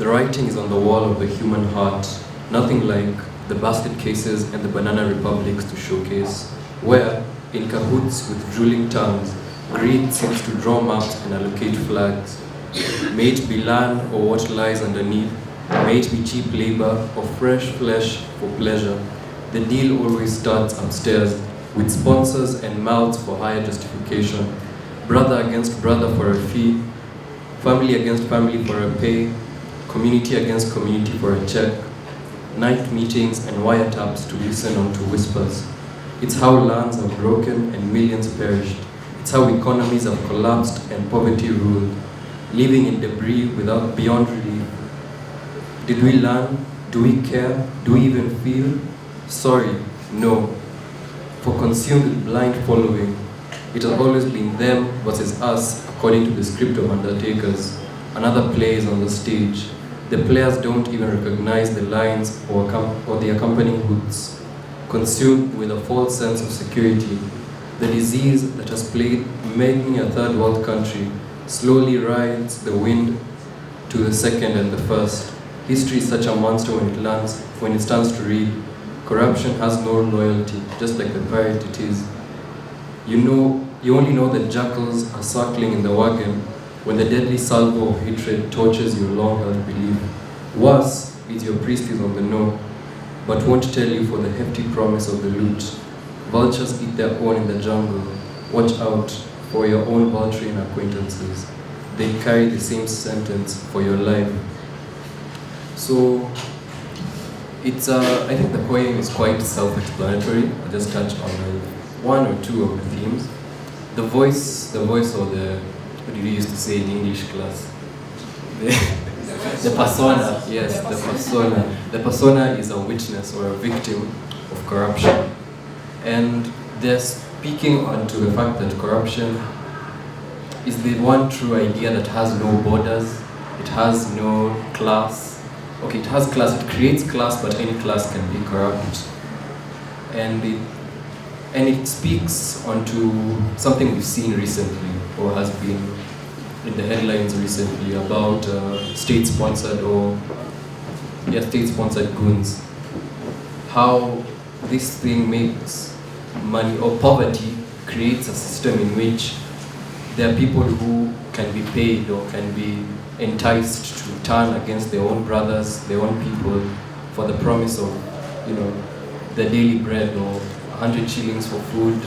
The writing is on the wall of the human heart, nothing like the basket cases and the banana republics to showcase, where, in cahoots with drooling tongues, greed seems to draw maps and allocate flags. May it be land or what lies underneath, may it be cheap labor or fresh flesh for pleasure. The deal always starts upstairs, with sponsors and mouths for higher justification, brother against brother for a fee, family against family for a pay, community against community for a check, night meetings and wiretaps to listen onto whispers. It's how lands have broken and millions perished. It's how economies have collapsed and poverty ruled, living in debris without beyond relief. Did we learn? Do we care? Do we even feel? Sorry, no. For consumed with blind following, it has always been them versus us according to the script of undertakers. Another play is on the stage. The players don't even recognize the lines or the accompanying hoots. Consumed with a false sense of security, the disease that has plagued many a third world country slowly rides the wind to the second and the first. History is such a monster when it stands to read. Corruption has no loyalty, just like the pirate it is. You only know that jackals are circling in the wagon when the deadly salvo of hatred tortures your long-held belief. Worse is your priest is on the know, but won't tell you for the hefty promise of the loot. Vultures eat their own in the jungle. Watch out for your own vulturine acquaintances. They carry the same sentence for your life. So, I think the poem is quite self-explanatory. I'll just touch on one or two of the themes. The voice or what did we used to say in English class? The persona, yes, the persona. The persona is a witness or a victim of corruption. And they're speaking onto the fact that corruption is the one true idea that has no borders, it has no class. Okay, it has class, it creates class, but any class can be corrupt. And it speaks onto something we've seen recently, or has been in the headlines recently, about state-sponsored goons. How this thing makes money, or poverty creates a system in which there are people who can be paid or can be enticed to turn against their own brothers, their own people, for the promise of, the daily bread, or 100 shillings for food,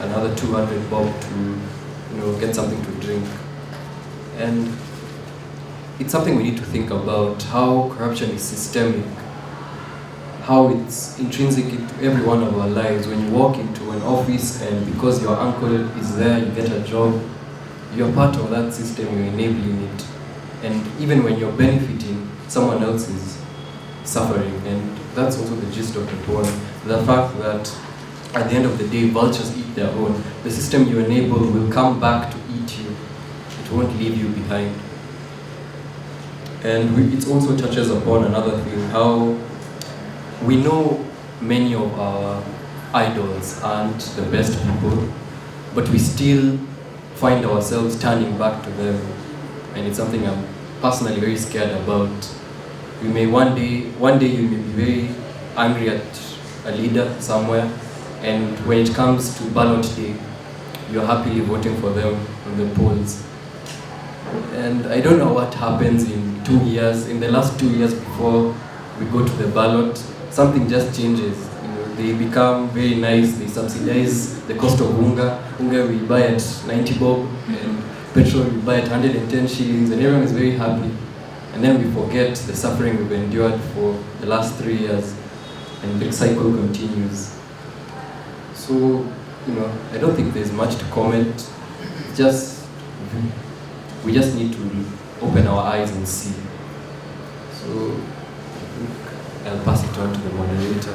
another 200 bob to, get something to drink. And it's something we need to think about, how corruption is systemic, how it's intrinsic into every one of our lives. When you walk into an office and because your uncle is there, you get a job, you're part of that system, you're enabling it. And even when you're benefiting, someone else is suffering. And that's also the gist of the poem. The fact that at the end of the day, vultures eat their own. The system you enable will come back to eat you. It won't leave you behind. And it also touches upon another thing, how we know many of our idols aren't the best people, but we still find ourselves turning back to them. And it's something I'm personally very scared about. You may one day you may be very angry at a leader somewhere, and when it comes to ballot day, you're happily voting for them on the polls. And I don't know what happens in 2 years, in the last 2 years before we go to the ballot, something just changes. They become very nice, they subsidize the cost of unga. Unga we buy at 90 bob, and petrol we buy at 110 shillings, and everyone is very happy. And then we forget the suffering we've endured for the last 3 years, and the cycle continues. So, I don't think there's much to comment. We just need to open our eyes and see. So, I think I'll pass it on to the moderator.